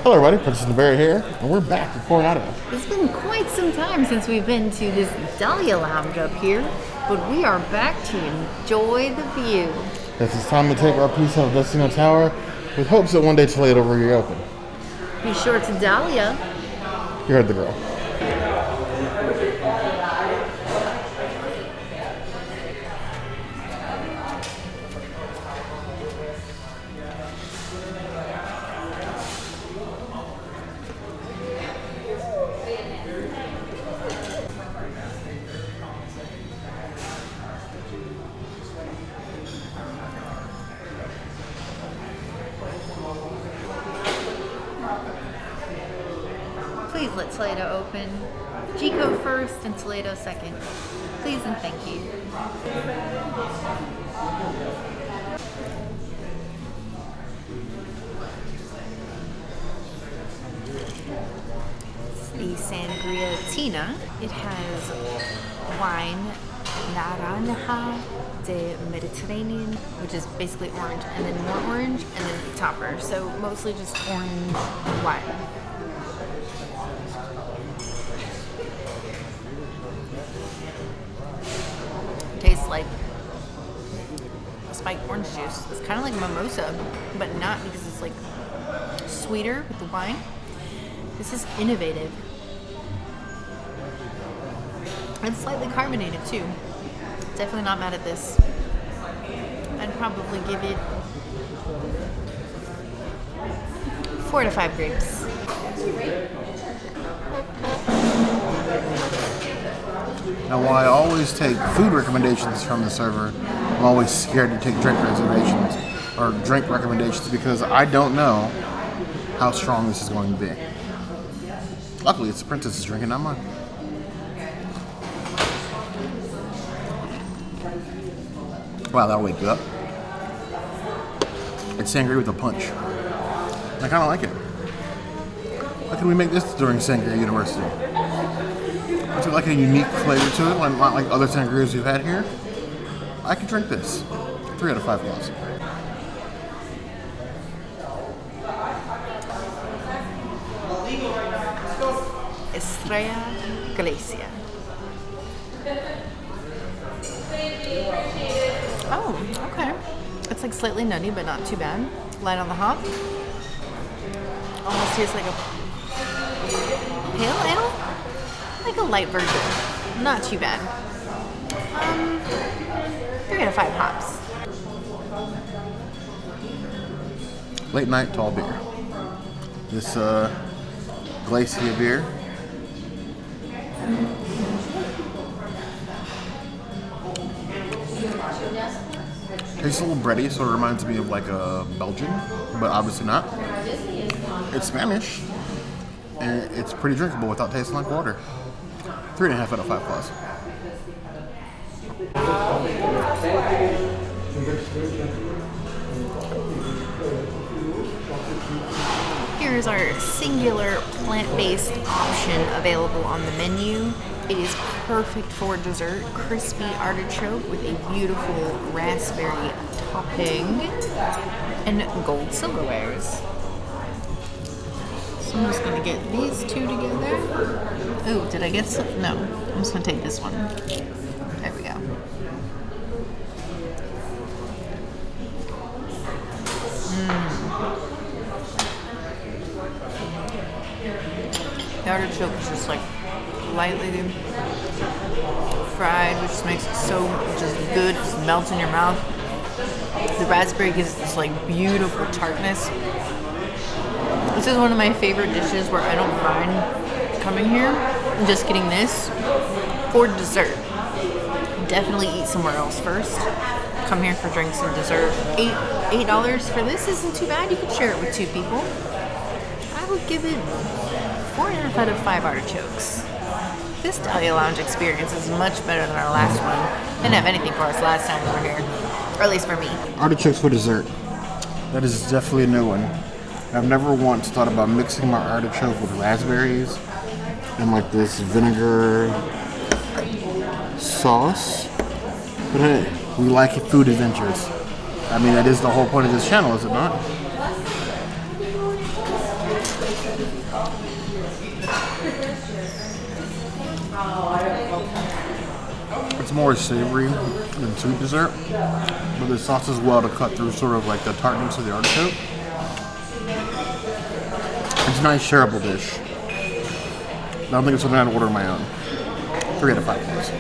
Hello everybody, Princess and the Berry here, and we're back at Coronado. It's been quite some time since we've been to this Dahlia Lounge up here, but we are back to enjoy the view. Yes, it's time to take our piece of Destino Tower with hopes that one day Toledo will reopen. Be sure to Dahlia. You heard the girl. Please let Toledo open. Chico first and Toledo second. Please and thank you. It's the Sangria Tinta. It has wine, Naranja de Mediterraneo, which is basically orange, and then more orange, and then the topper. So mostly just orange wine. Tastes like spiked orange juice. It's kind of like mimosa, but not, because it's like sweeter with the wine. This is innovative. And slightly carbonated too. Definitely not mad at this. I'd probably give it 4 to 5 grapes. Now, while I always take food recommendations from the server, I'm always scared to take drink reservations or drink recommendations because I don't know how strong this is going to be. Luckily, it's the princess's drink and not mine. Wow, that'll wake you up. It's sangria with a punch. I kind of like it. Why can we make this during Sangria University? It's like a unique flavor to it, not like other sangrias we've had here. I could drink this. 3 out of 5 glass. Estrella, Galicia. Oh, okay. It's like slightly nutty, but not too bad. Light on the hop. Almost tastes like a pale ale? Like a light version. Not too bad. 3 out of 5 hops. Late night tall beer. This Galicia beer. Tastes a little bready, so it reminds me of like a Belgian, but obviously not. It's Spanish, and it's pretty drinkable without tasting like water. 3.5 out of 5 plus. Here's our singular plant-based option available on the menu. It is perfect for dessert. Crispy artichoke with a beautiful raspberry topping and gold silverwares. So I'm just gonna get these two together. Oh, did I get some? No, I'm just gonna take this one. There we go. The artichoke is just like lightly fried, which just makes it so just good. It just melts in your mouth. The raspberry gives this like beautiful tartness. This is one of my favorite dishes where I don't mind coming here and just getting this for dessert. Definitely eat somewhere else first. Come here for drinks and dessert. $8 for this isn't too bad. You can share it with 2 people. I would give it 4.5 out of 5 artichokes. This Dahlia Lounge experience is much better than our last one. Didn't have anything for us last time we were here. Or at least for me. Artichokes for dessert. That is definitely a new one. I've never once thought about mixing my artichoke with raspberries and like this vinegar sauce. But hey, we like food adventures. I mean, that is the whole point of this channel, is it not? It's more savory than sweet dessert, but the sauce is well to cut through sort of like the tartness of the artichoke. It's a nice shareable dish. I don't think it's something I'd order on my own. 3 out of 5 points.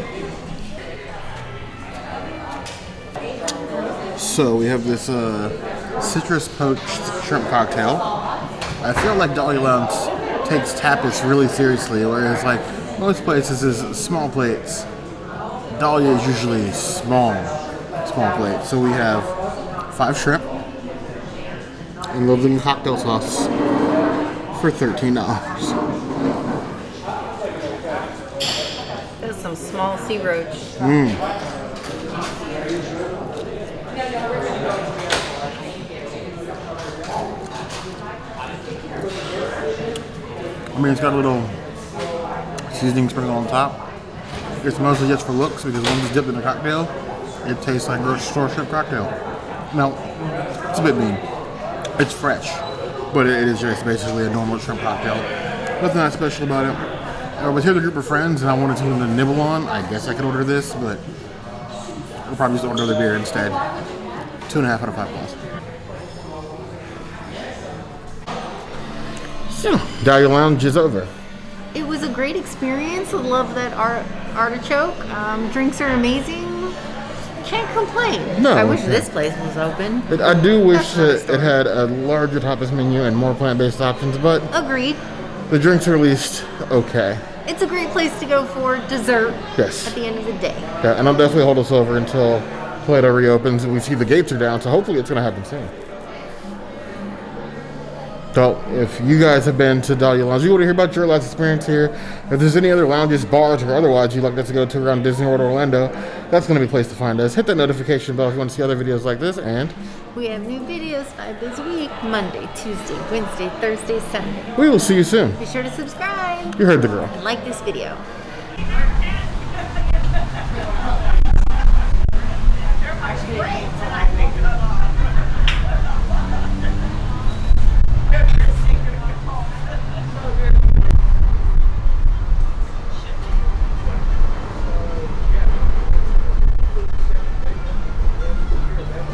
So we have this citrus poached shrimp cocktail. I feel like Dahlia Lounge takes tapas really seriously, whereas like most places is small plates. Dahlia is usually small plates. So we have 5 shrimp and lovely cocktail sauce for $13. There's some small sea roach. I mean, it's got a little seasoning sprinkled on top. It's mostly just for looks because when it's dipped in a cocktail, it tastes like grocery store shrimp cocktail. Now, it's a bit mean. It's fresh, but it is just basically a normal shrimp cocktail. Nothing that special about it. I was here with a group of friends and I wanted something to nibble on. I guess I could order this, but we'll probably just order the beer instead. 2.5 out of 5 points. So, Dahlia Lounge is over. It was a great experience. I love that artichoke. Drinks are amazing. Can't complain. No, I wish this place was open. I do wish that it had a larger tapas menu and more plant-based options, but Agreed. the drinks are at least okay. It's a great place to go for dessert Yes. at the end of the day. Yeah, and I'll definitely hold us over until Plato reopens and we see the gates are down, so hopefully it's going to happen soon. So, if you guys have been to Dahlia Lounge, you want to hear about your last experience here. If there's any other lounges, bars, or otherwise you'd like us to go to around Disney World Orlando, that's going to be a place to find us. Hit that notification bell if you want to see other videos like this, and We have new videos 5 days a week. Monday, Tuesday, Wednesday, Thursday, Sunday. we will see you soon. Be sure to subscribe You heard the girl. and like this video. Great.